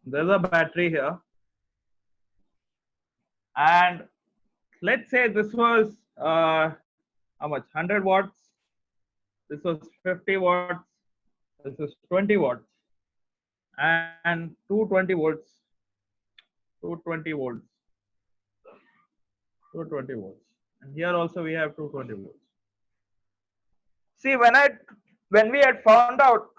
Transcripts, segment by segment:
There's a battery here, and let's say this was how much? 100 watts. This was 50 watts. This is 20 watts, and 220 volts. 220 volts. 220 volts. And here also we have 220 volts. See, when we had found out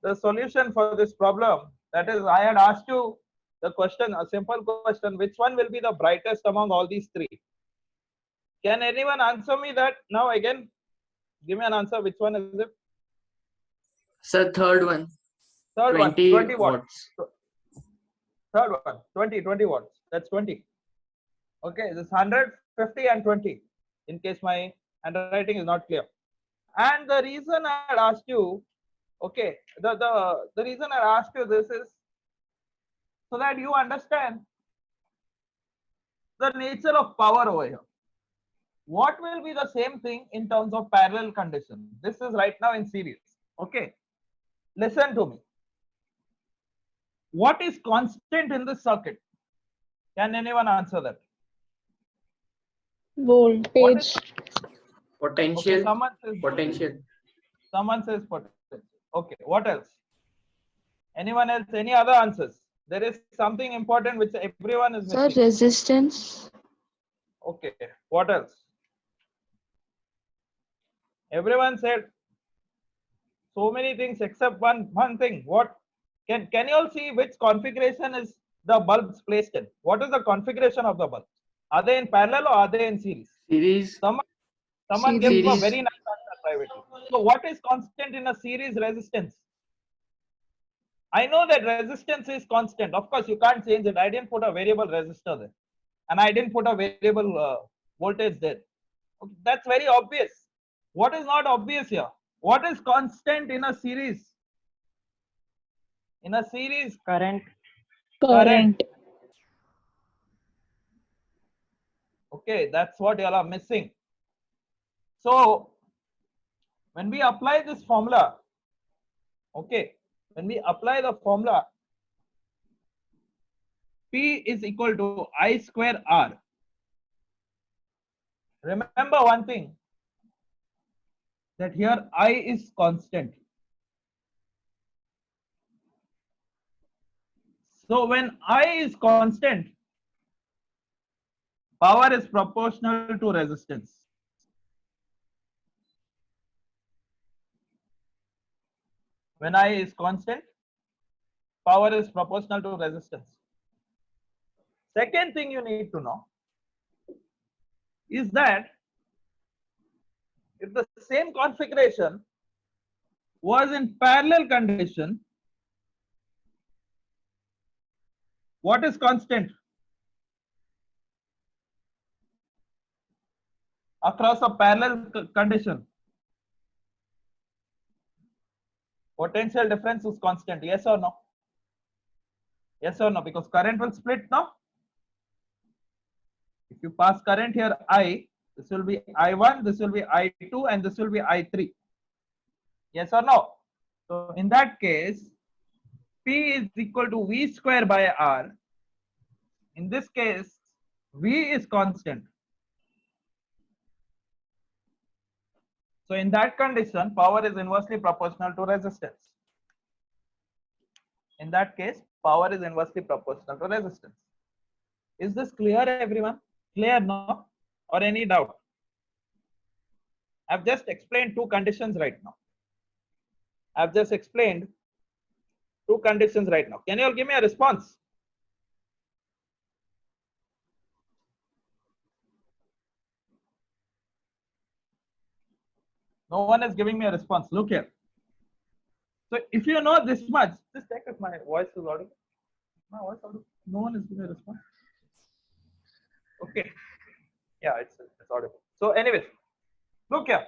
the solution for this problem, that is, I had asked you the question, a simple question, which one will be the brightest among all these three? Can anyone answer me that now again? Give me an answer. Which one is it? Sir, third one. Third 20 one, 20 watts. watts. Third one, 20 watts. That's 20. Okay, this 100, 50 and 20, in case my handwriting is not clear. And the reason I had asked you, okay, the reason I asked you this is so that you understand the nature of power over here. What will be the same thing in terms of parallel condition? This is right now in series. Okay, listen to me. What is constant in this circuit? Can anyone answer that? Voltage. Potential. Okay, someone says Potential. Someone says potential. Okay, what else? Anyone else? Any other answers? There is something important which everyone is Sir, missing. resistance. Okay, what else? Everyone said so many things except one thing. What? Can you all see which configuration is the bulbs placed in? What is the configuration of the bulbs? Are they in parallel or are they in series? Series. Someone gave a Series. very nice answer privately. So what is constant in a series resistance? I know that resistance is constant. Of course, you can't change it. I didn't put a variable resistor there, and I didn't put a variable voltage there. Okay, that's very obvious. What is not obvious here? What is constant in a series? In a series, Current. Current. Okay, that's what you all are missing. So, when we apply this formula, okay, when we apply the formula, P is equal to I square R. Remember one thing, that here I is constant. So when I is constant, power is proportional to resistance. When I is constant, power is proportional to resistance. Second thing you need to know is that if the same configuration was in parallel condition, what is constant across a parallel condition? Potential difference is constant. Yes or no? Yes or no? Because current will split now. If you pass current here I, this will be I1, this will be I2, and this will be I3. Yes or no? So in that case, P is equal to V square by R. In this case, V is constant. So in that condition, power is inversely proportional to resistance. In that case, power is inversely proportional to resistance. Is this clear, everyone? Clear, no? Or any doubt? I've just explained two conditions right now. I've just explained two conditions right now. Can you all give me a response? No one is giving me a response. Look here. So if you know this much, just check if my voice is audible. My voice audible? No one is giving a response. Okay. Yeah, it's audible. So anyways, look here.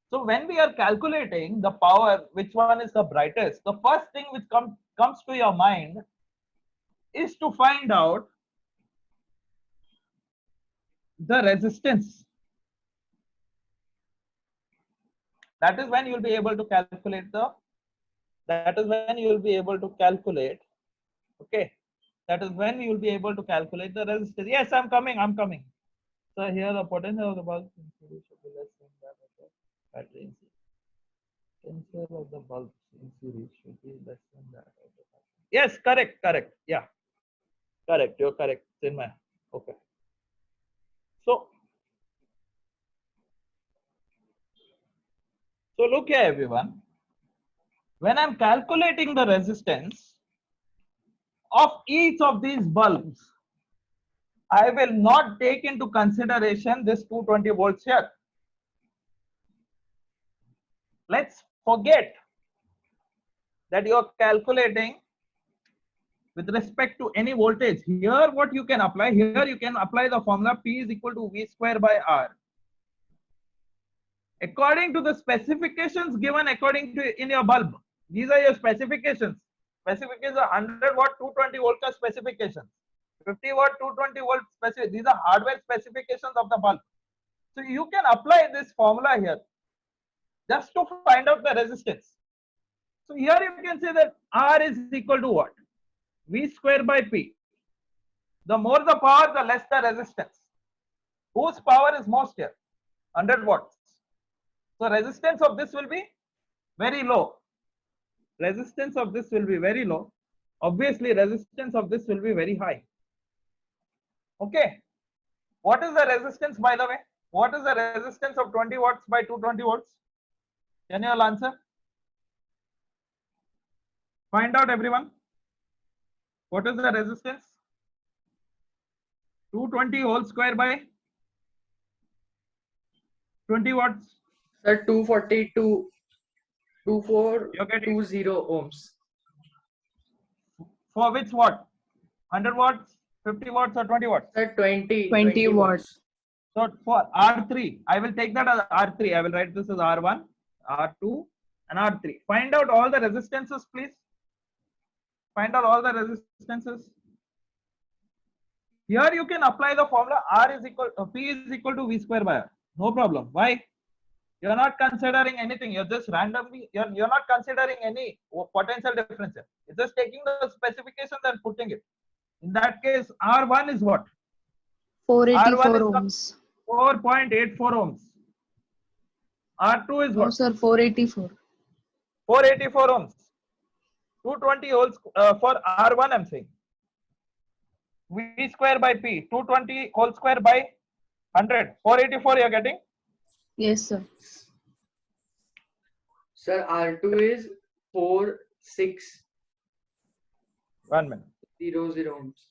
So when we are calculating the power, which one is the brightest, the first thing which comes to your mind is to find out the resistance. That is when you will be able to calculate the that is when you will be able to calculate. Okay, that is when you will be able to calculate the resistance. Yes, I'm coming. So here the potential of the bulb in series should be less than that of the battery in series. Potential of the bulb in series should be less than that of the battery. Yes, correct. Yeah, correct. You're correct. Chinmay. Okay. So look here, everyone. When I'm calculating the resistance of each of these bulbs, I will not take into consideration this 220 volts here. Let's forget that you're calculating with respect to any voltage. Here, what you can apply, here you can apply the formula P is equal to V square by R. According to the specifications given according to in your bulb. These are your specifications. Specifications are 100 watt 220 volt ka specifications. 50 watt 220 volt specific. These are hardware specifications of the bulb. So you can apply this formula here just to find out the resistance. So here you can say that R is equal to what? V square by P. The more the power, the less the resistance. Whose power is most here? 100 watts. So resistance of this will be very low. Resistance of this will be very low. Obviously, resistance of this will be very high. Okay. What is the resistance, by the way? What is the resistance of 20 watts by 220 volts? Can you all answer? Find out, everyone. What is the resistance? 220 whole square by 20 watts. Sir, 242, You're getting 2420 ohms. for which watt? 100 watts, 50 watts, or 20 watts? Sir, 20 20 watts. So for R3, I will take that as R3. I will write this as R1, R2, and R3. Find out all the resistances, please. Find out all the resistances. Here you can apply the formula P is equal to V square by R. No problem. Why? You're not considering anything. You're just randomly, you're not considering any potential difference. You're just taking the specifications and putting it. In that case, R1 is what? 484 R1 is ohms. 4.84 ohms. R2 is No, what? sir, 484. 484 ohms. 220 volts for R1, I'm saying. V square by P. 220 whole square by 100. 484 you're getting? Yes, sir. Sir, R2 is 4600 1 minute. ohms.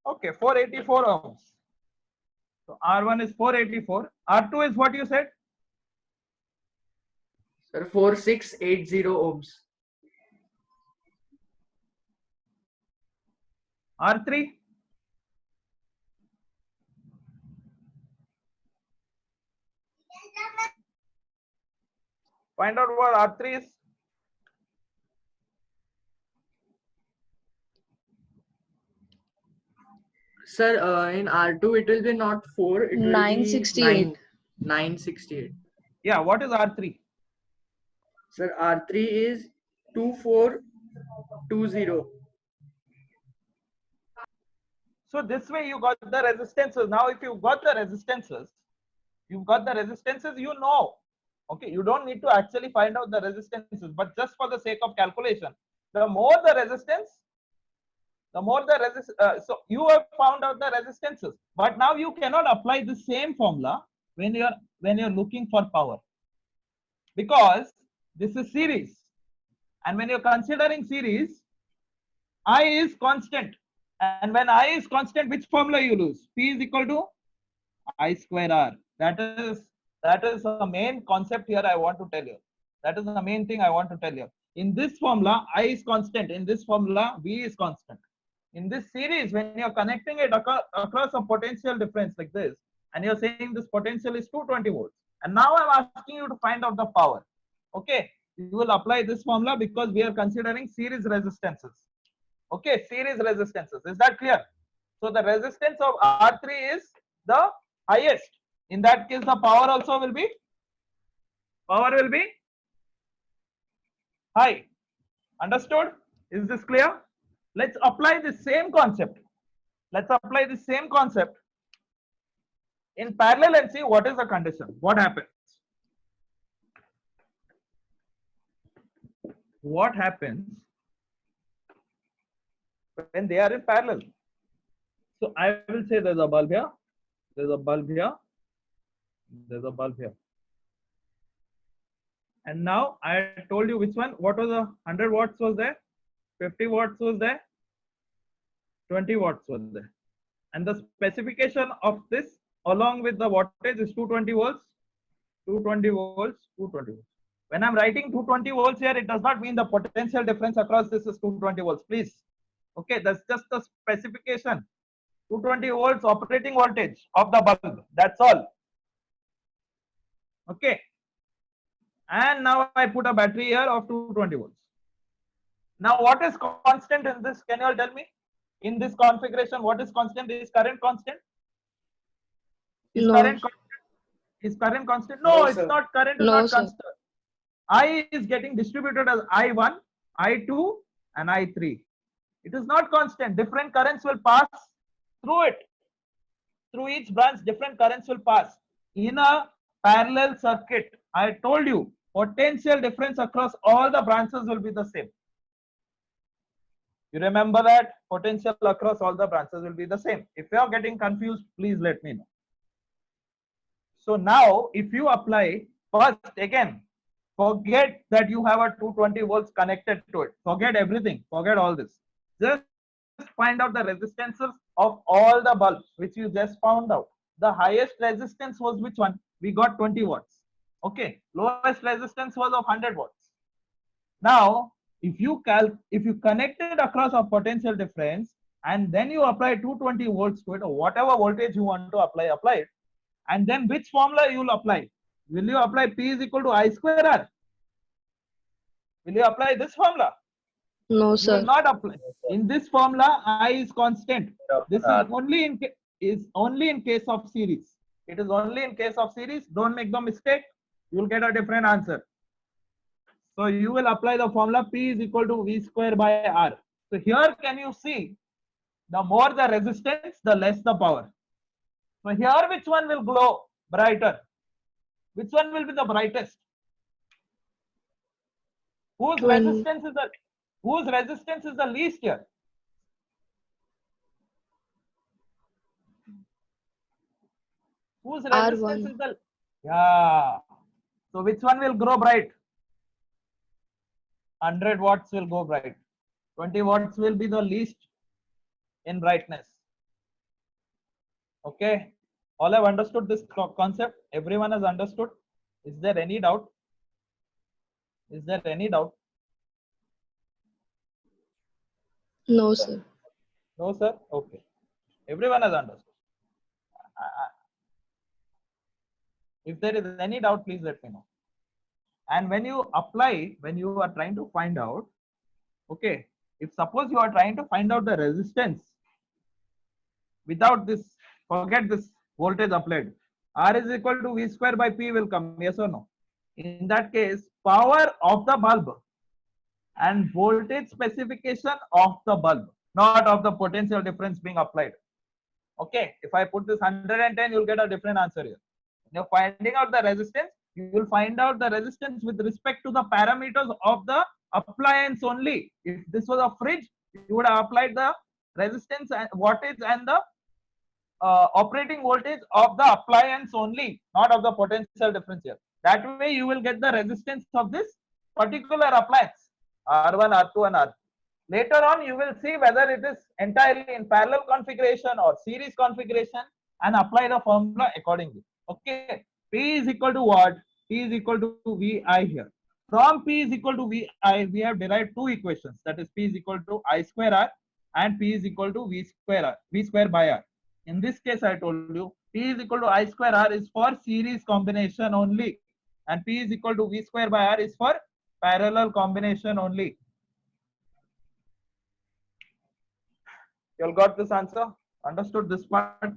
Okay, 484 ohms. So R1 is 484. R2 is what you said? Sir, 4680 ohms. R3? Find out what R3 is. Sir, in R2 it will be not 4, it will 968. be 968. Yeah, what is R3? Sir, R3 is 2420. So this way you got the resistances. Now if you got the resistances, you know. Okay, you don't need to actually find out the resistances, but just for the sake of calculation, the more the resistance, so you have found out the resistances, but now you cannot apply the same formula when you're looking for power, because this is series, and when you're considering series, I is constant, and when I is constant, which formula you lose? P is equal to I square R. That is the main concept here I want to tell you. That is the main thing I want to tell you. In this formula, I is constant. In this formula, V is constant. In this series, when you're connecting it across a potential difference like this, and you're saying this potential is 220 volts, and now I'm asking you to find out the power. Okay, you will apply this formula because we are considering series resistances. Okay, series resistances. Is that clear? So the resistance of R3 is the highest. In that case, the power also will be high. Understood? Is this clear? Let's apply the same concept. Let's apply the same concept in parallel and see what is the condition. What happens? What happens when they are in parallel? So I will say there's a bulb here, there's a bulb here, there's a bulb here. And now I told you which one, what was the 100 watts was there, 50 watts was there, 20 watts was there. And the specification of this along with the wattage is 220 volts, 220 volts, 220 volts. When I'm writing 220 volts here, it does not mean the potential difference across this is 220 volts, please. Okay, that's just the specification. 220 volts operating voltage of the bulb, that's all. Okay. And now I put a battery here of 220 volts. Now what is constant in this? Can you all tell me? In this configuration, what is constant? Is current constant? Is No. current constant? Is current constant? No, No, it's sir. not. Current is No, not sir. constant. I is getting distributed as I1, I2, and I3. It is not constant. Different currents will pass through it. Through each branch, different currents will pass. In a parallel circuit, I told you, potential difference across all the branches will be the same. You remember that? Potential across all the branches will be the same. If you are getting confused, please let me know. So now, if you apply, first again, forget that you have a 220 volts connected to it. Forget everything. Forget all this. Just find out the resistances of all the bulbs which you just found out. The highest resistance was which one? We got 20 watts. Okay. Lowest resistance was of 100 watts. Now, if you connect it across a potential difference and then you apply 220 volts to it, or whatever voltage you want to apply it. And then which formula you will apply? Will you apply P is equal to I square R? Will you apply this formula? No, You will sir. not apply. In this formula, I is constant. This is only in case of series. It is only in case of series. Don't make the mistake. You will get a different answer. So you will apply the formula P is equal to V square by R. So here can you see, the more the resistance, the less the power. So here which one will glow brighter? Which one will be the brightest? Whose When- resistance is the least here? Whose resistance R1. is the, yeah. So which one will grow bright? 100 watts will go bright. 20 watts will be the least in brightness. Okay. All have understood this concept? Everyone has understood? Is there any doubt? Is there any doubt? No, sir. No, sir? Okay. Everyone has understood. If there is any doubt, please let me know. And when you apply, when you are trying to find out, okay, if suppose you are trying to find out the resistance without this, forget this voltage applied. R is equal to V square by P will come, yes or no? In that case, power of the bulb and voltage specification of the bulb, not of the potential difference being applied. Okay, if I put this 110, you'll get a different answer here. When you're finding out the resistance, you will find out the resistance with respect to the parameters of the appliance only. If this was a fridge, you would have applied the resistance and wattage and the operating voltage of the appliance only, not of the potential difference here. That way you will get the resistance of this particular appliance, R1, R2 and R3. Later on, you will see whether it is entirely in parallel configuration or series configuration and apply the formula accordingly. Okay, P is equal to what? P is equal to VI here. From P is equal to VI, we have derived two equations. That is P is equal to I square R and P is equal to V square by R. In this case, I told you P is equal to I square R is for series combination only, and P is equal to V square by R is for parallel combination only. You all got this answer? Understood this part?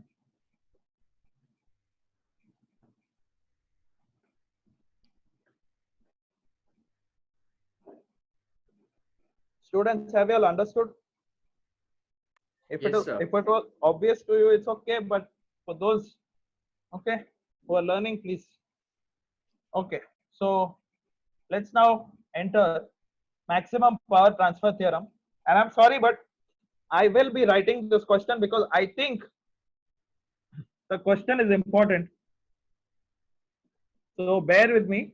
Students, have you all understood? If Yes, sir. if it was obvious to you, it's okay. But for those, okay, who are learning, please. Okay, so let's now enter maximum power transfer theorem. And I'm sorry, but I will be writing this question because I think the question is important. So bear with me.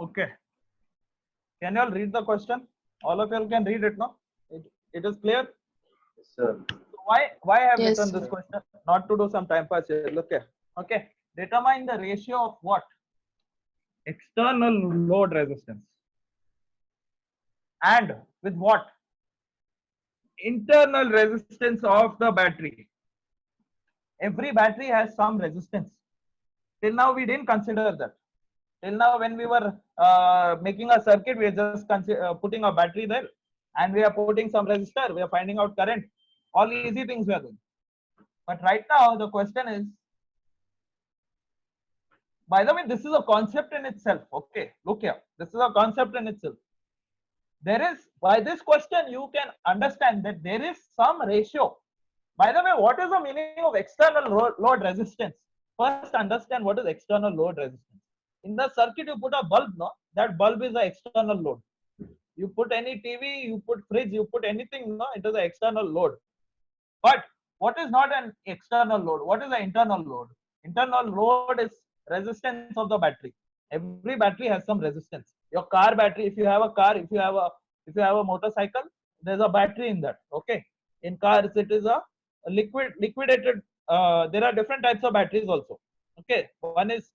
Okay. Can you all read the question? All of you all can read it, no? It is clear? Sir. Why I have Yes, written this sir. question? Not to do some time pass here. Look here. Okay. Determine the ratio of what? External load resistance. And with what? Internal resistance of the battery. Every battery has some resistance. Till now, we didn't consider that. Till now, when we were making a circuit, we are just putting a battery there, and we are putting some resistor. We are finding out current. All easy things we are doing. But right now, the question is, by the way, this is a concept in itself. Okay, look here. This is a concept in itself. There is, by this question, you can understand that there is some ratio. By the way, what is the meaning of external load resistance? First, understand what is external load resistance. In the circuit, you put a bulb, no? That bulb is the external load. You put any TV, you put fridge, you put anything, no? It is the external load. But what is not an external load? What is the internal load? Internal load is resistance of the battery. Every battery has some resistance. Your car battery, if you have a car, if you have a motorcycle, there's a battery in that. Okay. In cars, it is a liquidated. There are different types of batteries also. Okay. One is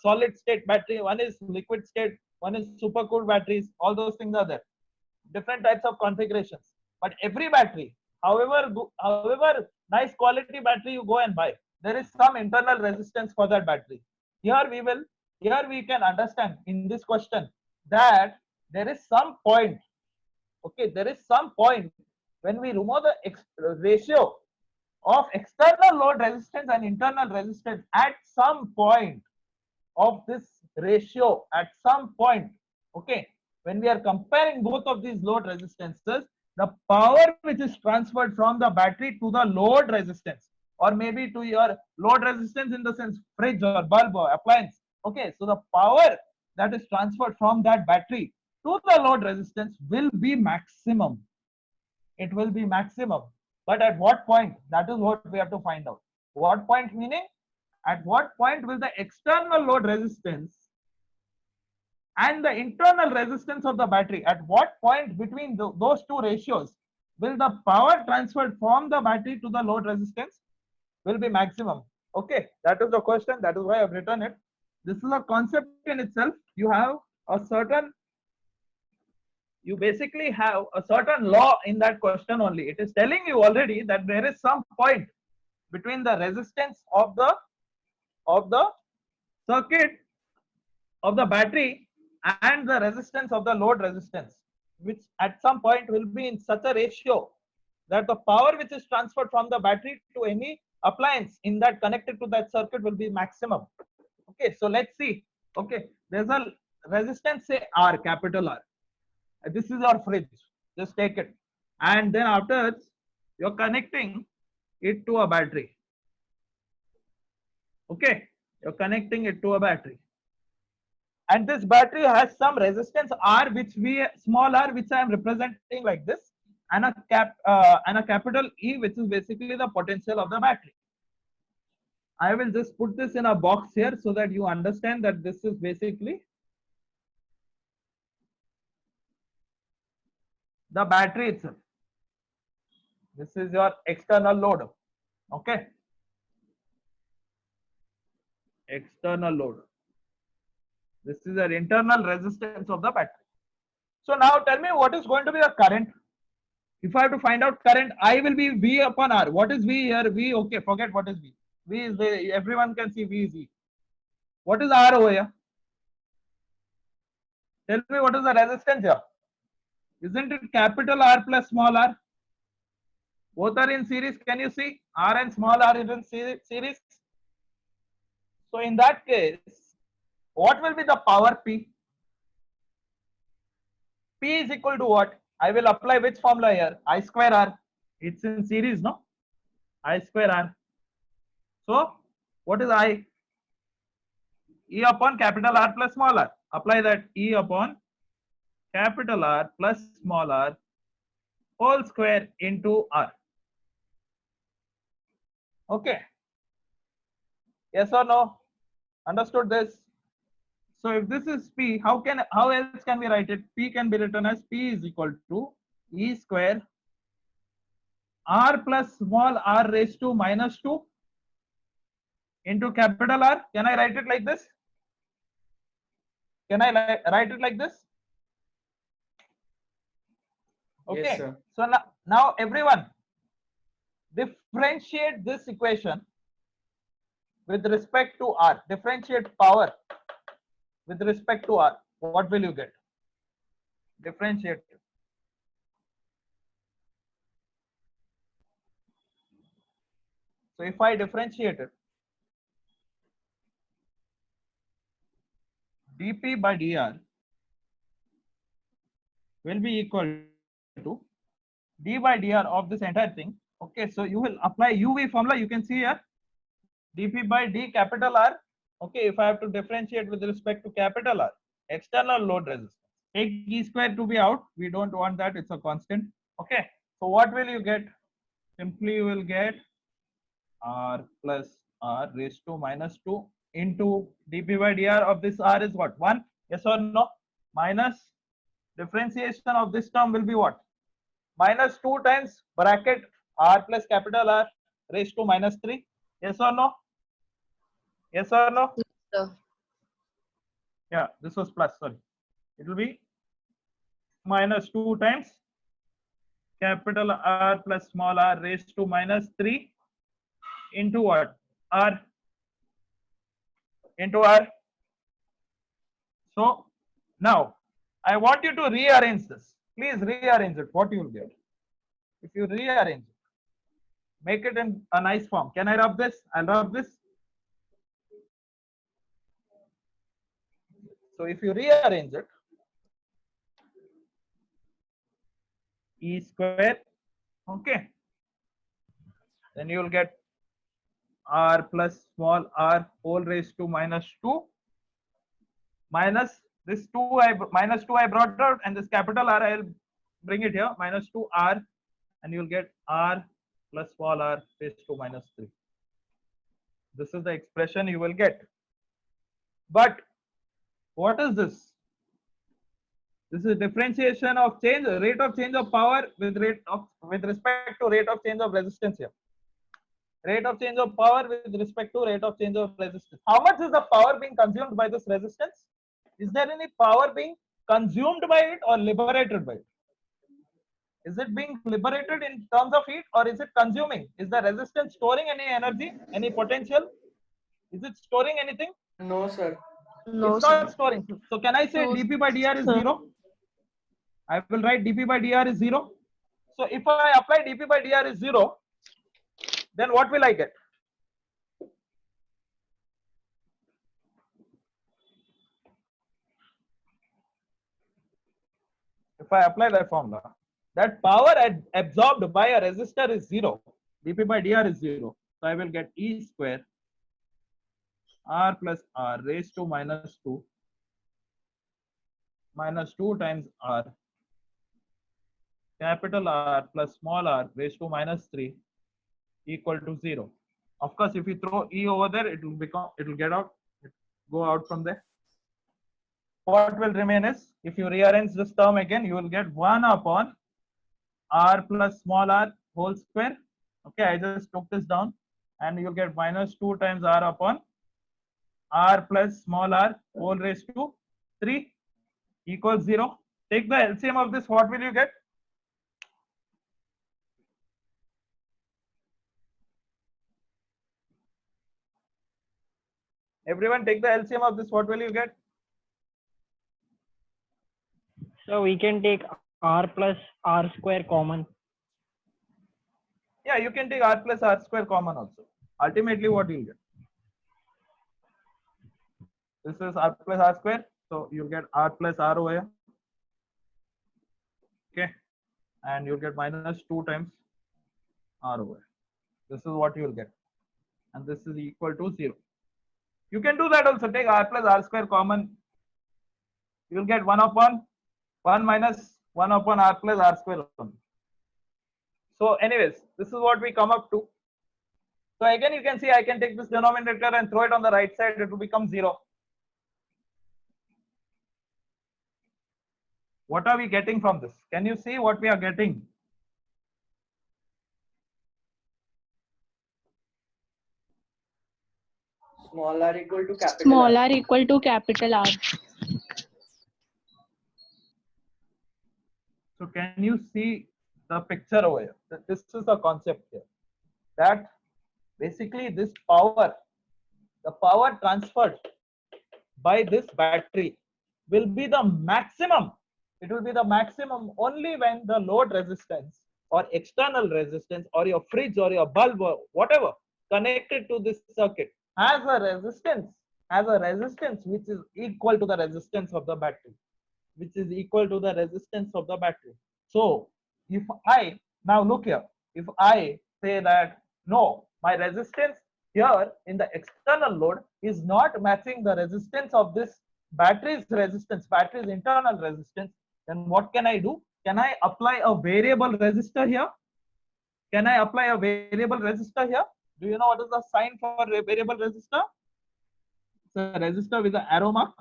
solid state battery, one is liquid state, one is supercooled batteries. All those things are there. Different types of configurations. But every battery, however nice quality battery you go and buy, there is some internal resistance for that battery. Here we can understand in this question that there is some point. Okay, there is some point when we remove the ratio of external load resistance and internal resistance at some point of this ratio, at some point. Okay, when we are comparing both of these load resistances, the power which is transferred from the battery to the load resistance, or maybe to your load resistance in the sense fridge or bulb or appliance. Okay, so the power that is transferred from that battery to the load resistance will be maximum. It will be maximum. But at what point? That is what we have to find out. What point meaning? At what point will the external load resistance and the internal resistance of the battery, at what point between those two ratios will the power transferred from the battery to the load resistance will be maximum? Okay, that is the question. That is why I've written it. This is a concept in itself. You have a certain, you basically have a certain law in that question only. It is telling you already that there is some point between the resistance of the circuit of the battery and the resistance of the load resistance. which at some point will be in such a ratio that the power which is transferred from the battery to any appliance in that connected to that circuit will be maximum. Okay, so let's see. Okay, there's a resistance, say R, capital R. This is your fridge. Just take it. And then afterwards, you're connecting it to a battery. Okay, you're connecting it to a battery. And this battery has some resistance R, which small r, which I am representing like this, and a capital E, which is basically the potential of the battery. I will just put this in a box here so that you understand that this is basically the battery itself. This is your external load. Okay. External load. This is an internal resistance of the battery. So now tell me what is going to be the current. If I have to find out current, I will be V upon R. What is V here? V, okay, forget what is V. V is the, everyone can see V is E. What is R over here? Tell me what is the resistance here? Isn't it capital R plus small r? Both are in series. Can you see? R and small r is in series. So in that case, what will be the power P? P is equal to what? I will apply which formula here? I square R. It's in series, no? I square R. So what is I? E upon capital R plus small r. Apply that. E upon capital R plus small r whole square into R. Okay. Yes or no? Understood this? So if this is P, how else can we write it? P can be written as P is equal to E square R plus small r raised to minus 2 into capital R. Can I write it like this? Can I write it like this? Okay. Yes, sir. So now everyone differentiate this equation with respect to R. Differentiate power with respect to R. What will you get? Differentiate. So if I differentiate it, dP by dr will be equal to d by dr of this entire thing. Okay, so you will apply UV formula. You can see here dP by d capital R. Okay, if I have to differentiate with respect to capital R, external load resistance. Take E square to be out. We don't want that. It's a constant. Okay, so what will you get? Simply you will get R plus R raised to minus 2 into dP by dr of this R is what? 1? Yes or no? Minus differentiation of this term will be what? Minus 2 times bracket R plus capital R raised to minus 3. Yes or no? Yes or no? Sir. Yeah, this was plus, sorry. It will be minus 2 times capital R plus small r raised to minus 3 into what? R. Into R. So now I want you to rearrange this. Please rearrange it. What you will get? If you rearrange it, make it in a nice form. Can I rub this? I'll rub this. So if you rearrange it, E square, okay, then you will get R plus small r whole raised to minus 2 minus this 2 minus 2 I brought out, and this capital R I will bring it here, minus 2 R, and you will get R plus small r raised to minus 3. This is the expression you will get. But what is this? This is differentiation of change, rate of change of power with respect to rate of change of resistance here. Rate of change of power with respect to rate of change of resistance. How much is the power being consumed by this resistance? Is there any power being consumed by it or liberated by it? Is it being liberated in terms of heat, or is it consuming? Is the resistance storing any energy, any potential? Is it storing anything? No, sir. No, It's sir. not storing. So can I say No, dP by dr is sir. 0? I will write dp by dr is 0. So if I apply dp by dr is 0, then what will I get? If I apply that formula, that power absorbed by a resistor is 0. dp by dr is 0. So I will get E square R plus R raised to minus 2 times R capital R plus small r raised to minus 3 equal to 0. Of course, if you throw E over there, it will get out, go out from there. What will remain is, if you rearrange this term again, you will get 1 upon R plus small r whole square. Okay, I just took this down, and you'll get minus 2 times R upon R plus small r whole raised to 3 equals 0. Take the LCM of this, what will you get? Everyone take the LCM of this, what will you get? So we can take r plus r square common. Yeah, you can take R plus R square common also. Ultimately, what you'll get? This is R plus R square. So you'll get R plus R over here. Okay. And you'll get minus 2 times R over here. This is what you'll get. And this is equal to 0. You can do that also. Take R plus R square common. You'll get 1 upon 1 minus 1 upon R plus R square only. So anyways, this is what we come up to. So again, you can see I can take this denominator and throw it on the right side. It will become 0. What are we getting from this? Can you see what we are getting? Small r equal to capital Small R. r equal to capital R. So can you see the picture over here? This is the concept here. That basically this power, the power transferred by this battery will be the maximum. It will be the maximum only when the load resistance or external resistance or your fridge or your bulb or whatever connected to this circuit has a resistance which is equal to the resistance of the battery, So if I now look here, if I say that no, my resistance here in the external load is not matching the resistance of this battery's internal resistance, then what can I do? Can I apply a variable resistor here? Do you know what is the sign for a variable resistor? It's a resistor with an arrow mark.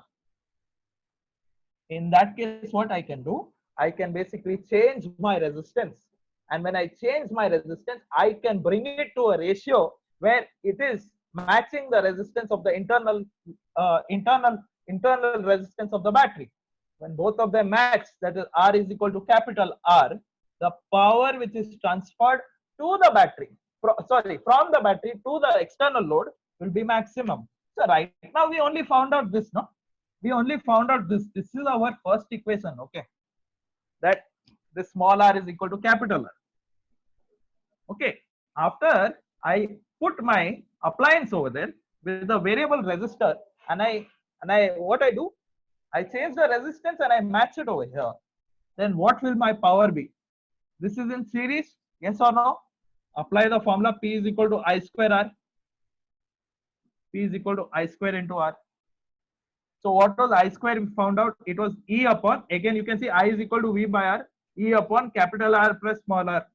In that case, what I can do? I can basically change my resistance. And when I change my resistance, I can bring it to a ratio where it is matching the resistance of the internal resistance of the battery. When both of them match, that is R is equal to capital R, the power which is transferred to the battery, from the battery to the external load will be maximum. So right now we only found out this, no? We only found out this. This is our first equation, okay? That the small r is equal to capital R. Okay. After I put my appliance over there with the variable resistor, and what I do? I change the resistance and I match it over here. Then what will my power be? This is in series, yes or no? Apply the formula P is equal to I square R. P is equal to I square into R. So what was I square we found out? It was E upon, again you can see I is equal to V by R, E upon capital R plus small r.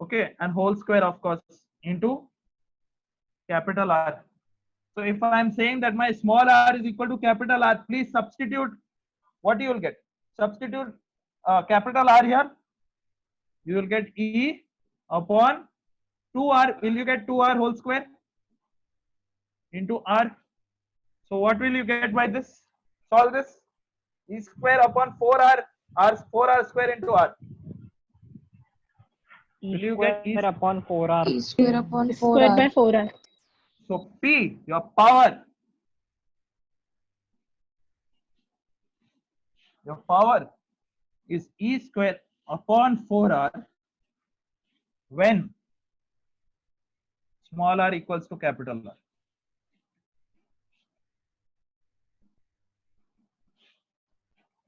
Okay, and whole square of course into capital R. So if I am saying that my small r is equal to capital R, please substitute what you will get. Substitute capital R here. You will get E upon 2R. Will you get 2R whole square into R? So what will you get by this? Solve this. E square upon 4R, 4R square into R. Will you get E square upon 4r. E square upon 4R. Square by 4R. So P, your power, your power is E square upon 4R when small r equals to capital R.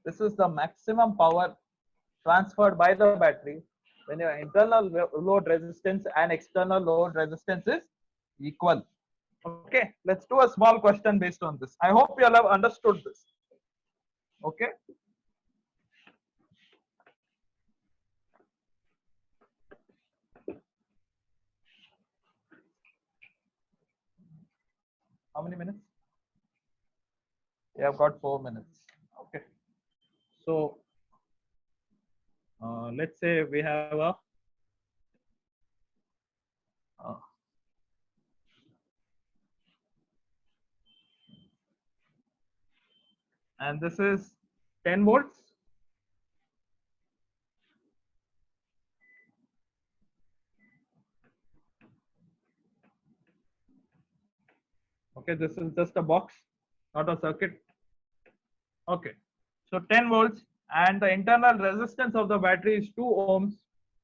This is the maximum power transferred by the battery when your internal load resistance and external load resistance is equal. Okay, let's do a small question based on this. I hope you all have understood this. Okay. How many minutes? We have got 4 minutes. Okay. So let's say we have a and this is 10 volts. Okay, this is just a box, not a circuit. Okay, so 10 volts and the internal resistance of the battery is 2 ohms.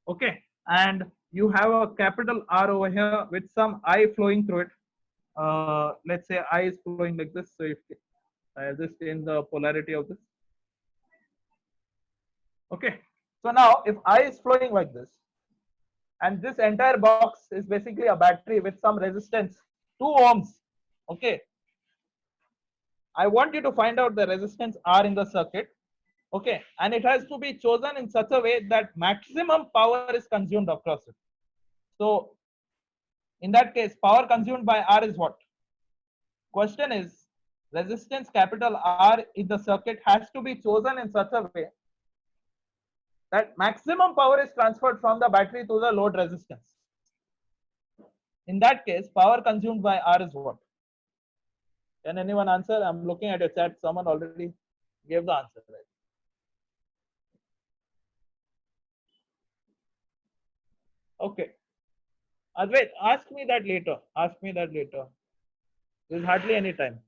Okay, and you have a capital R over here with some I flowing through it. Let's say I is flowing like this. So if I just change the polarity of this. Okay, so now if I is flowing like this, and this entire box is basically a battery with some resistance 2 ohms. Okay, I want you to find out the resistance R in the circuit. Okay, and it has to be chosen in such a way that maximum power is consumed across it. So in that case, power consumed by R is what? Question is, resistance capital R in the circuit has to be chosen in such a way that maximum power is transferred from the battery to the load resistance. In that case, power consumed by R is what? Can anyone answer? I'm looking at your chat. Someone already gave the answer, right? Okay. Advait, ask me that later. Ask me that later. There's hardly any time.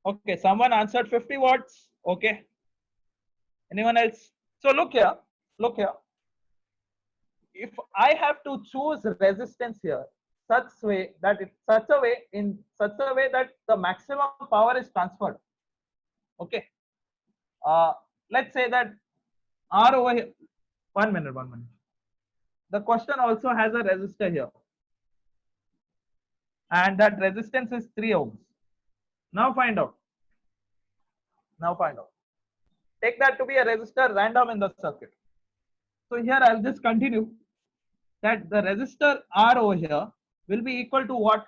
Okay, someone answered 50 watts. Okay. Anyone else? So look here. Look here. If I have to choose resistance here, such a way that the maximum power is transferred. Okay. Let's say that R over here. 1 minute. The question also has a resistor here, and that resistance is 3 ohms. Now find out. Take that to be a resistor random in the circuit. So here I'll just continue that the resistor R over here will be equal to what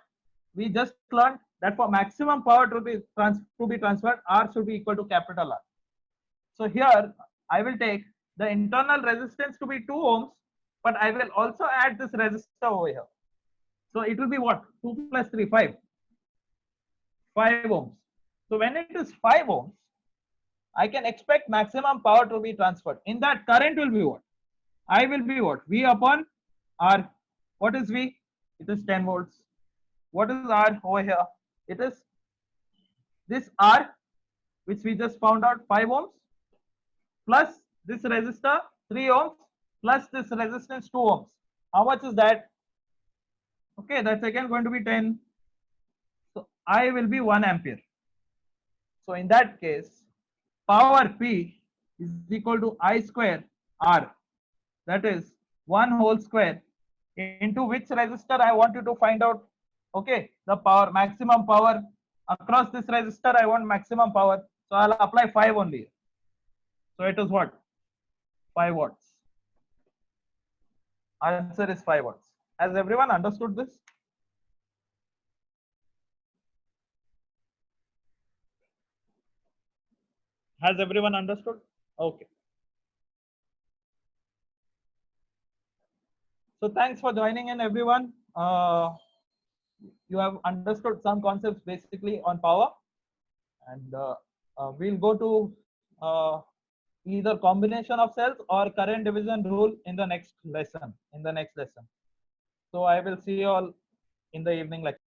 we just learned, that for maximum power to be transferred, R should be equal to capital R. So here I will take the internal resistance to be 2 ohms, but I will also add this resistor over here. So it will be what? 2 plus 3, 5. 5 ohms. So when it is 5 ohms, I can expect maximum power to be transferred. In that, current will be what? I will be what? V upon R. What is V? It is 10 volts. What is R over here? It is this R, which we just found out, 5 ohms, plus this resistor 3 ohms, plus this resistance 2 ohms. How much is that? Okay, that's again going to be 10. So I will be 1 ampere. So in that case, power P is equal to I square R. That is 1 whole square into which resistor I want you to find out. Okay, the power, maximum power across this resistor. I want maximum power. So I'll apply 5 only. So it is what? 5 watts. Answer is 5 watts. Has everyone understood this? Has everyone understood? Okay. So thanks for joining in, everyone. You have understood some concepts basically on power, and we'll go to either combination of cells or current division rule in the next lesson. So I will see you all in the evening lecture.